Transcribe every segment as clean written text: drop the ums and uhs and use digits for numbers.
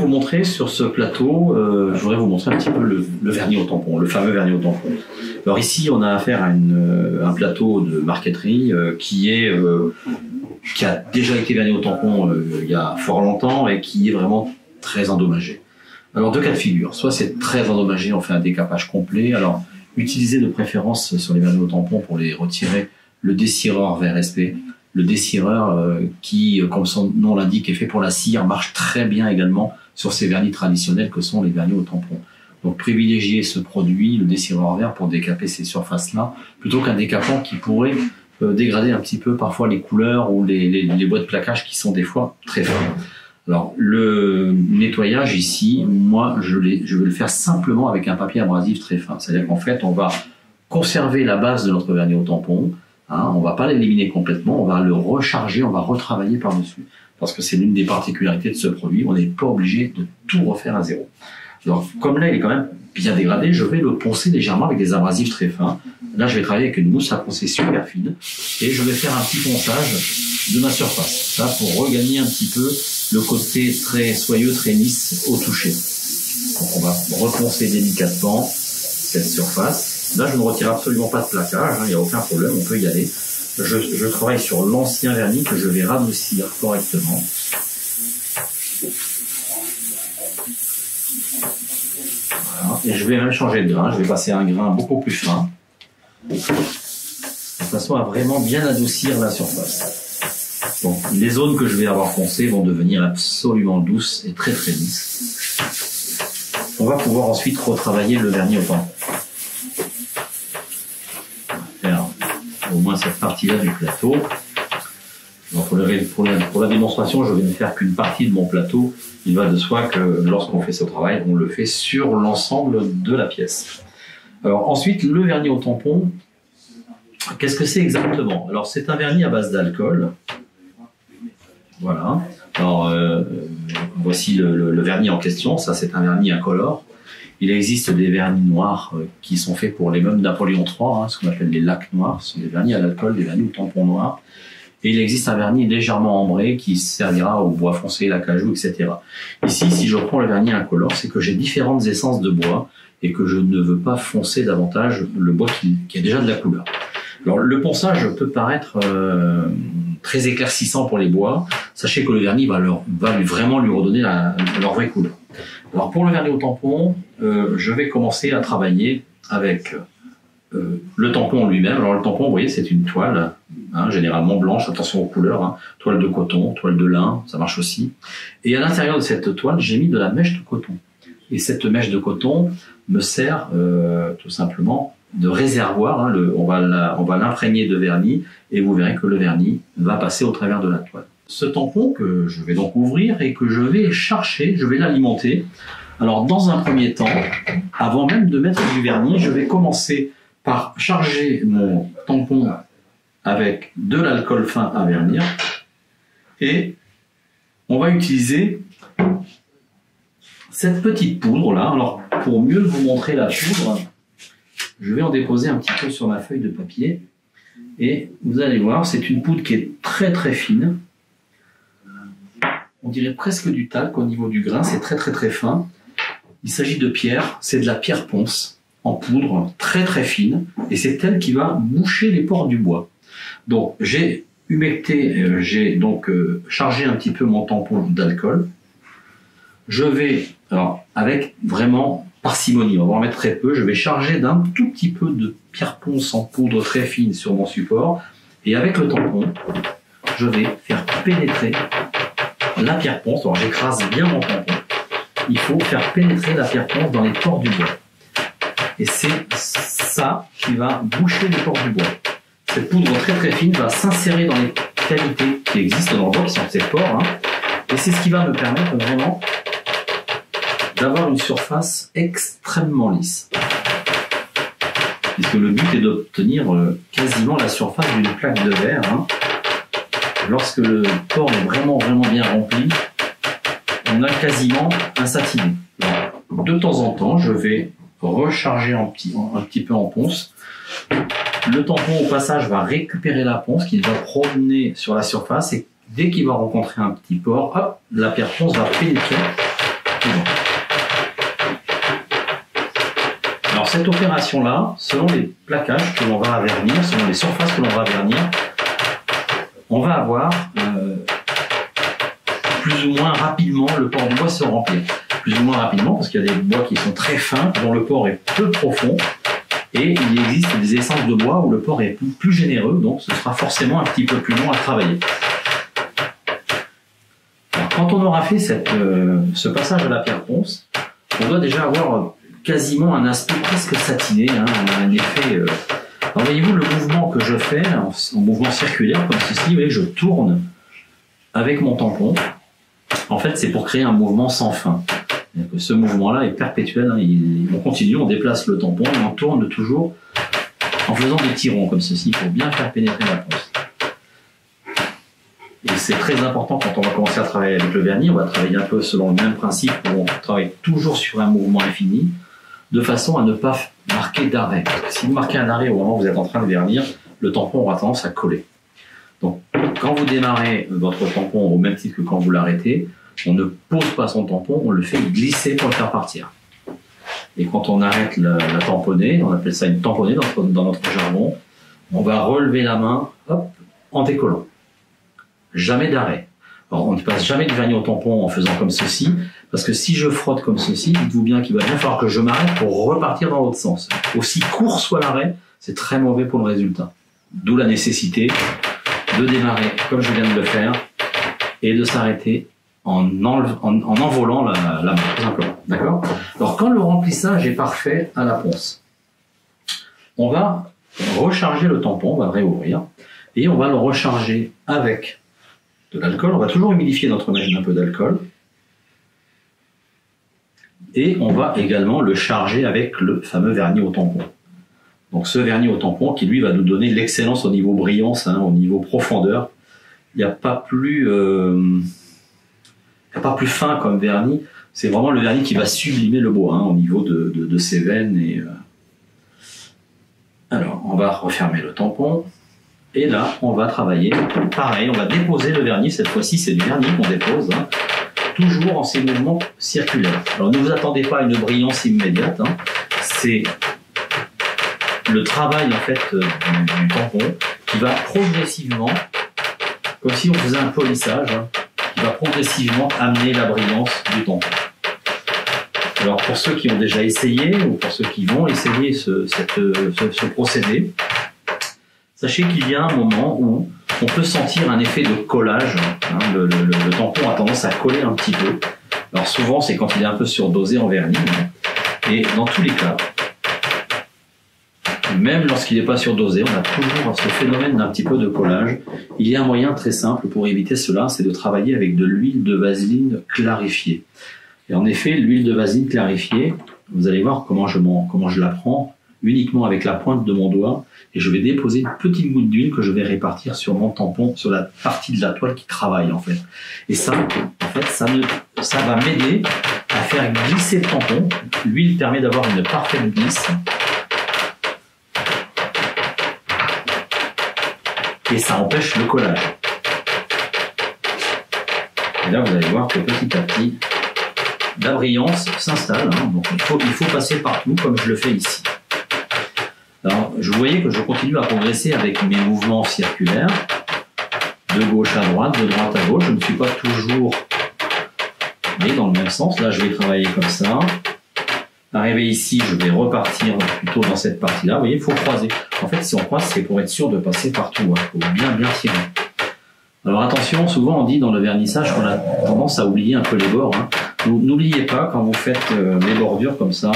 vous montrer sur ce plateau, je voudrais vous montrer un petit peu le vernis au tampon, le fameux vernis au tampon. Alors ici, on a affaire à un plateau de marqueterie qui a déjà été verni au tampon il y a fort longtemps et qui est vraiment très endommagé. Alors deux cas de figure, soit c'est très endommagé, on fait un décapage complet. Alors utilisez de préférence sur les vernis au tampon pour les retirer le dessireur VRSP. Le dessireur qui, comme son nom l'indique, est fait pour la cire, marche très bien également sur ces vernis traditionnels que sont les vernis au tampon. Donc privilégiez ce produit, le dessireur vert, pour décaper ces surfaces-là, plutôt qu'un décapant qui pourrait dégrader un petit peu parfois les couleurs ou les bois de plaquage qui sont des fois très fins. Alors le nettoyage ici, moi je vais le faire simplement avec un papier abrasif très fin. C'est-à-dire qu'en fait on va conserver la base de notre vernis au tampon. On ne va pas l'éliminer complètement, on va le recharger, on va retravailler par-dessus. Parce que c'est l'une des particularités de ce produit, on n'est pas obligé de tout refaire à zéro. Alors, comme là, il est quand même bien dégradé, je vais le poncer légèrement avec des abrasifs très fins. Là, je vais travailler avec une mousse à poncer super fine. Et je vais faire un petit ponçage de ma surface. Ça, pour regagner un petit peu le côté très soyeux, très lisse au toucher. Donc, on va reponcer délicatement cette surface. Là, je ne retire absolument pas de plaquage, il n'y a aucun problème, on peut y aller. Je travaille sur l'ancien vernis que je vais radoucir correctement. Voilà. Et je vais même changer de grain, je vais passer à un grain beaucoup plus fin, de façon à vraiment bien adoucir la surface. Donc, les zones que je vais avoir poncées vont devenir absolument douces et très très lisses. On va pouvoir ensuite retravailler le vernis au tampon. Au moins cette partie-là du plateau. Donc pour la démonstration, je vais ne faire qu'une partie de mon plateau. Il va de soi que lorsqu'on fait ce travail, on le fait sur l'ensemble de la pièce. Alors ensuite, le vernis au tampon, qu'est-ce que c'est exactement? Alors c'est un vernis à base d'alcool. Voilà. Alors voici le vernis en question. Ça, c'est un vernis incolore. Il existe des vernis noirs qui sont faits pour les meubles Napoléon III, ce qu'on appelle les lacs noirs. Ce sont des vernis à l'alcool, des vernis au tampon noir. Et il existe un vernis légèrement ambré qui servira au bois foncé, l'acajou, etc. Ici, si je prends le vernis incolore, c'est que j'ai différentes essences de bois et que je ne veux pas foncer davantage le bois qui a déjà de la couleur. Alors, le ponçage peut paraître très éclaircissant pour les bois. Sachez que le vernis va vraiment lui redonner leur vraie couleur. Alors pour le vernis au tampon, je vais commencer à travailler avec le tampon lui-même. Alors le tampon, vous voyez, c'est une toile, généralement blanche, attention aux couleurs, toile de coton, toile de lin, ça marche aussi. Et à l'intérieur de cette toile, j'ai mis de la mèche de coton. Et cette mèche de coton me sert tout simplement de réservoir. On va l'imprégner de vernis et vous verrez que le vernis va passer au travers de la toile. Ce tampon que je vais donc ouvrir et que je vais chercher, je vais l'alimenter. Alors dans un premier temps, avant même de mettre du vernis, je vais commencer par charger mon tampon avec de l'alcool fin à vernir et on va utiliser cette petite poudre là. Alors pour mieux vous montrer la poudre, je vais en déposer un petit peu sur ma feuille de papier et vous allez voir, c'est une poudre qui est très très fine. On dirait presque du talc au niveau du grain, c'est très très très fin. Il s'agit de pierre, c'est de la pierre ponce en poudre très très fine et c'est elle qui va boucher les pores du bois. Donc j'ai humecté, j'ai donc chargé un petit peu mon tampon d'alcool. Je vais, alors avec vraiment parcimonie, on va en mettre très peu, je vais charger d'un tout petit peu de pierre ponce en poudre très fine sur mon support et avec le tampon, je vais faire pénétrer la pierre ponce. Alors j'écrase bien mon tampon. Il faut faire pénétrer la pierre ponce dans les pores du bois. Et c'est ça qui va boucher les pores du bois. Cette poudre très très fine va s'insérer dans les cavités qui existent dans le bois, qui sont ces pores. Et c'est ce qui va me permettre vraiment d'avoir une surface extrêmement lisse. Puisque le but est d'obtenir quasiment la surface d'une plaque de verre. Lorsque le port est vraiment bien rempli, on a quasiment un satiné. Alors, de temps en temps, je vais recharger un petit peu en ponce. Le tampon, au passage, va récupérer la ponce qu'il va promener sur la surface et dès qu'il va rencontrer un petit port, hop, la pierre ponce va pénétrer suivant. Alors cette opération-là, selon les plaquages que l'on va vernir, selon les surfaces que l'on va vernir, on va avoir plus ou moins rapidement le port du bois se remplir. Plus ou moins rapidement parce qu'il y a des bois qui sont très fins, dont le port est peu profond, et il existe des essences de bois où le port est plus généreux, donc ce sera forcément un petit peu plus long à travailler. Alors, quand on aura fait ce passage à la pierre ponce, on doit déjà avoir quasiment un aspect presque satiné, hein, on a un effet... Alors voyez-vous le mouvement que je fais en mouvement circulaire comme ceci, vous voyez, je tourne avec mon tampon. En fait, c'est pour créer un mouvement sans fin. Que ce mouvement-là est perpétuel, hein, on continue, on déplace le tampon et on tourne toujours en faisant des tirons comme ceci pour bien faire pénétrer la ponce. Et c'est très important quand on va commencer à travailler avec le vernis, on va travailler un peu selon le même principe, où on travaille toujours sur un mouvement infini, de façon à ne pas marquer d'arrêt. Si vous marquez un arrêt au moment où vous êtes en train de vernir, le tampon aura tendance à coller. Donc, quand vous démarrez votre tampon au même titre que quand vous l'arrêtez, on ne pose pas son tampon, on le fait glisser pour le faire partir. Et quand on arrête la tamponner, on appelle ça une tamponnée dans notre jargon, on va relever la main, hop, en décollant. Jamais d'arrêt. Alors, on ne passe jamais de vernis au tampon en faisant comme ceci, parce que si je frotte comme ceci, dites-vous bien qu'il va bien falloir que je m'arrête pour repartir dans l'autre sens. Aussi court soit l'arrêt, c'est très mauvais pour le résultat. D'où la nécessité de démarrer comme je viens de le faire et de s'arrêter en envolant la main, tout simplement. D'accord ? Alors, quand le remplissage est parfait à la ponce, on va recharger le tampon, on va le réouvrir, et on va le recharger avec de l'alcool. On va toujours humidifier notre mèche d'un peu d'alcool. Et on va également le charger avec le fameux vernis au tampon. Donc ce vernis au tampon qui lui va nous donner l'excellence au niveau brillance, hein, au niveau profondeur. Il n'y a pas plus fin comme vernis. C'est vraiment le vernis qui va sublimer le bois, hein, au niveau de ses veines. Alors on va refermer le tampon. Et là, on va travailler, pareil, on va déposer le vernis, cette fois-ci c'est du vernis qu'on dépose, hein, toujours en ces mouvements circulaires. Alors ne vous attendez pas à une brillance immédiate, hein, c'est le travail en fait du tampon qui va progressivement, comme si on faisait un polissage, hein, qui va progressivement amener la brillance du tampon. Alors pour ceux qui ont déjà essayé, ou pour ceux qui vont essayer ce procédé, sachez qu'il y a un moment où on peut sentir un effet de collage. Hein, le tampon a tendance à coller un petit peu. Alors souvent, c'est quand il est un peu surdosé en vernis. Hein. Et dans tous les cas, même lorsqu'il n'est pas surdosé, on a toujours ce phénomène d'un petit peu de collage. Il y a un moyen très simple pour éviter cela, c'est de travailler avec de l'huile de vaseline clarifiée. Et en effet, l'huile de vaseline clarifiée, vous allez voir comment je la prends, uniquement avec la pointe de mon doigt. Et je vais déposer une petite goutte d'huile que je vais répartir sur mon tampon, sur la partie de la toile qui travaille en fait. Et ça, en fait, ça va m'aider à faire glisser le tampon. L'huile permet d'avoir une parfaite glisse. Et ça empêche le collage. Et là, vous allez voir que petit à petit, la brillance s'installe. Hein. Donc il faut passer partout comme je le fais ici. Alors, vous voyez que je continue à progresser avec mes mouvements circulaires, de gauche à droite, de droite à gauche. Je ne suis pas toujours dans le même sens. Là, je vais travailler comme ça. Arrivé ici, je vais repartir plutôt dans cette partie-là. Vous voyez, il faut croiser. En fait, si on croise, c'est pour être sûr de passer partout. Il faut bien tirer. Alors attention, souvent on dit dans le vernissage qu'on a tendance à oublier un peu les bords. Hein. N'oubliez pas, quand vous faites les bordures comme ça,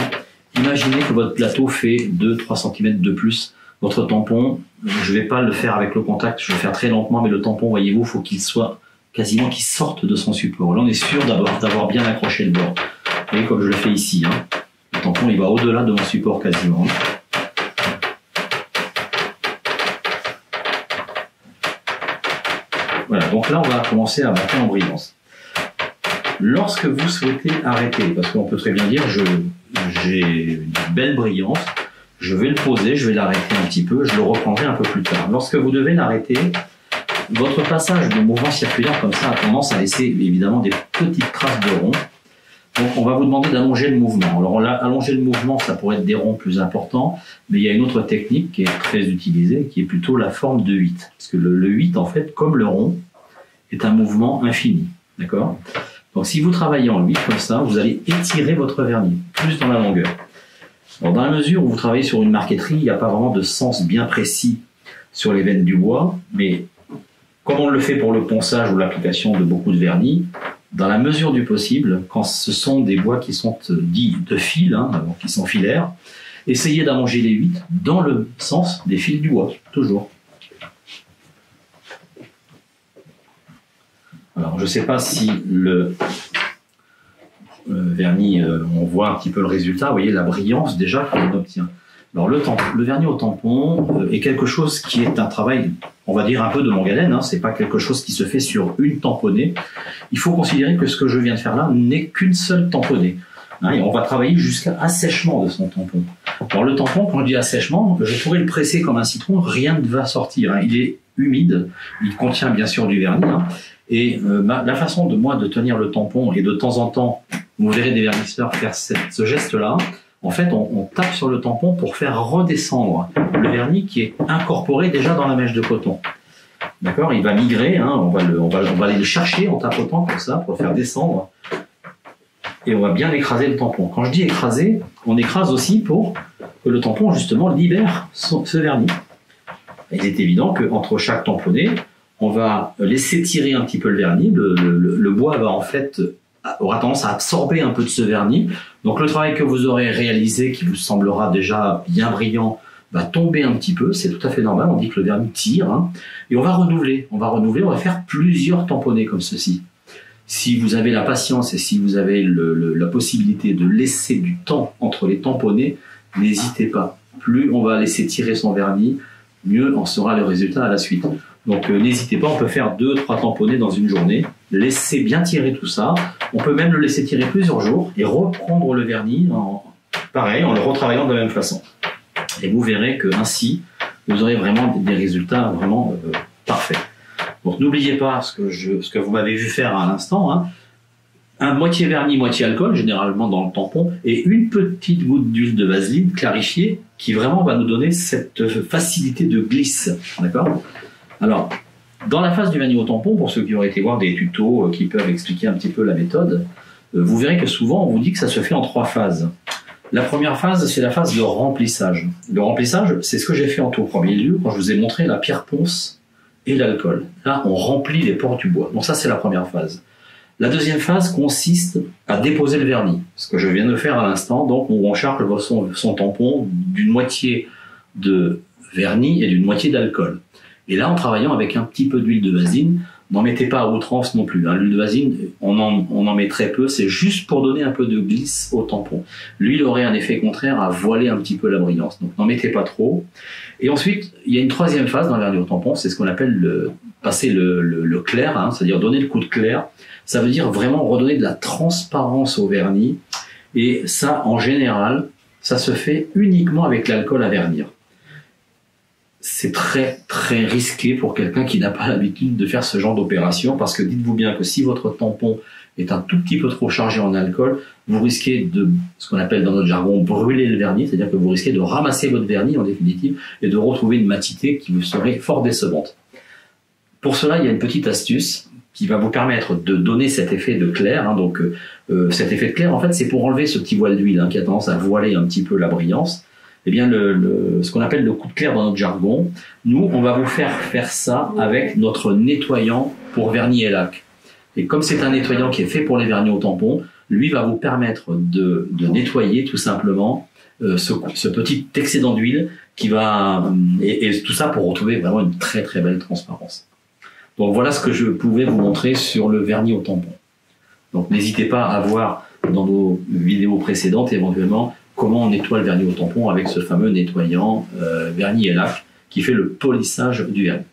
imaginez que votre plateau fait 2-3 cm de plus. Votre tampon, je ne vais pas le faire avec le contact, je vais faire très lentement, mais le tampon, voyez-vous, il faut qu'il soit quasiment qu'il sorte de son support. Là, on est sûr d'avoir bien accroché le bord. Vous voyez, comme je le fais ici. Hein. Le tampon, il va au-delà de mon support quasiment. Voilà, donc là, on va commencer à monter en brillance. Lorsque vous souhaitez arrêter, parce qu'on peut très bien dire, j'ai une belle brillance, je vais le poser, je vais l'arrêter un petit peu, je le reprendrai un peu plus tard. Lorsque vous devez l'arrêter, votre passage de mouvement circulaire comme ça a tendance à laisser évidemment des petites traces de rond. Donc, on va vous demander d'allonger le mouvement. Alors, allonger le mouvement, ça pourrait être des ronds plus importants, mais il y a une autre technique qui est très utilisée, qui est plutôt la forme de 8. Parce que le 8, en fait, comme le rond, est un mouvement infini. D'accord? Donc, si vous travaillez en 8 comme ça, vous allez étirer votre vernis, plus dans la longueur. Alors, dans la mesure où vous travaillez sur une marqueterie, il n'y a pas vraiment de sens bien précis sur les veines du bois, mais comme on le fait pour le ponçage ou l'application de beaucoup de vernis, dans la mesure du possible, quand ce sont des bois qui sont dits de fil, hein, donc qui sont filaires, essayez d'allonger les 8 dans le sens des fils du bois, toujours. Alors, je ne sais pas si le vernis, on voit un petit peu le résultat, vous voyez la brillance déjà qu'on obtient. Alors, le vernis au tampon est quelque chose qui est un travail, on va dire un peu de longue haleine, hein, c'est pas quelque chose qui se fait sur une tamponnée. Il faut considérer que ce que je viens de faire là n'est qu'une seule tamponnée. Hein, et on va travailler jusqu'à assèchement de son tampon. Alors, le tampon, quand je dis assèchement, je pourrais le presser comme un citron, rien ne va sortir. Hein. Il est humide, il contient bien sûr du vernis. Hein, et la façon de moi de tenir le tampon, et de temps en temps, vous verrez des vernisseurs faire ce geste-là. En fait, on tape sur le tampon pour faire redescendre le vernis qui est incorporé déjà dans la mèche de coton. D'accord? Il va migrer, hein, on va aller le chercher en tapotant comme ça pour le faire descendre. Et on va bien écraser le tampon. Quand je dis écraser, on écrase aussi pour que le tampon, justement, libère ce vernis. Il est évident qu'entre chaque tamponné, on va laisser tirer un petit peu le vernis. Le bois va en fait aura tendance à absorber un peu de ce vernis. Donc le travail que vous aurez réalisé, qui vous semblera déjà bien brillant, va tomber un petit peu. C'est tout à fait normal. On dit que le vernis tire. Hein, et on va renouveler. On va faire plusieurs tamponnés comme ceci. Si vous avez la patience et si vous avez la possibilité de laisser du temps entre les tamponnés, n'hésitez pas. Plus on va laisser tirer son vernis, mieux en sera le résultat à la suite. Donc n'hésitez pas, on peut faire 2-3 tamponnés dans une journée. Laissez bien tirer tout ça. On peut même le laisser tirer plusieurs jours et reprendre le vernis pareil, en le retravaillant de la même façon. Et vous verrez que ainsi, vous aurez vraiment des résultats vraiment parfaits. Donc n'oubliez pas ce que vous m'avez vu faire à l'instant. Hein. Un moitié vernis, moitié alcool, généralement dans le tampon, et une petite goutte d'huile de vaseline clarifiée qui vraiment va nous donner cette facilité de glisse. D'accord ? Alors, dans la phase du vernis au tampon, pour ceux qui auraient été voir des tutos qui peuvent expliquer un petit peu la méthode, vous verrez que souvent on vous dit que ça se fait en 3 phases. La première phase, c'est la phase de remplissage. Le remplissage, c'est ce que j'ai fait en tout premier lieu quand je vous ai montré la pierre ponce et l'alcool. Là, on remplit les pores du bois. Donc ça, c'est la première phase. La deuxième phase consiste à déposer le vernis, ce que je viens de faire à l'instant, donc où on charge son tampon d'une moitié de vernis et d'une moitié d'alcool. Et là, en travaillant avec un petit peu d'huile de vaseline, n'en mettez pas à outrance non plus. Hein. L'huile de vaseline, on en met très peu, c'est juste pour donner un peu de glisse au tampon. L'huile aurait un effet contraire à voiler un petit peu la brillance, donc n'en mettez pas trop. Et ensuite, il y a une troisième phase dans le vernis au tampon, c'est ce qu'on appelle passer le clair, hein, c'est-à-dire donner le coup de clair. Ça veut dire vraiment redonner de la transparence au vernis. Et ça, en général, ça se fait uniquement avec l'alcool à vernir. C'est très très risqué pour quelqu'un qui n'a pas l'habitude de faire ce genre d'opération, parce que dites-vous bien que si votre tampon est un tout petit peu trop chargé en alcool, vous risquez de, ce qu'on appelle dans notre jargon, brûler le vernis, c'est-à-dire que vous risquez de ramasser votre vernis en définitive et de retrouver une matité qui vous serait fort décevante. Pour cela, il y a une petite astuce qui va vous permettre de donner cet effet de clair. Hein, donc cet effet de clair, en fait, c'est pour enlever ce petit voile d'huile hein, qui a tendance à voiler un petit peu la brillance. Eh bien, ce qu'on appelle le coup de clair dans notre jargon, nous, on va vous faire ça avec notre nettoyant pour vernis et lac. Et comme c'est un nettoyant qui est fait pour les vernis au tampon, lui va vous permettre de nettoyer tout simplement ce petit excédent d'huile qui va et tout ça pour retrouver vraiment une très très belle transparence. Donc voilà ce que je pouvais vous montrer sur le vernis au tampon. Donc n'hésitez pas à voir dans nos vidéos précédentes éventuellement comment on nettoie le vernis au tampon avec ce fameux nettoyant vernis et lac qui fait le polissage du vernis.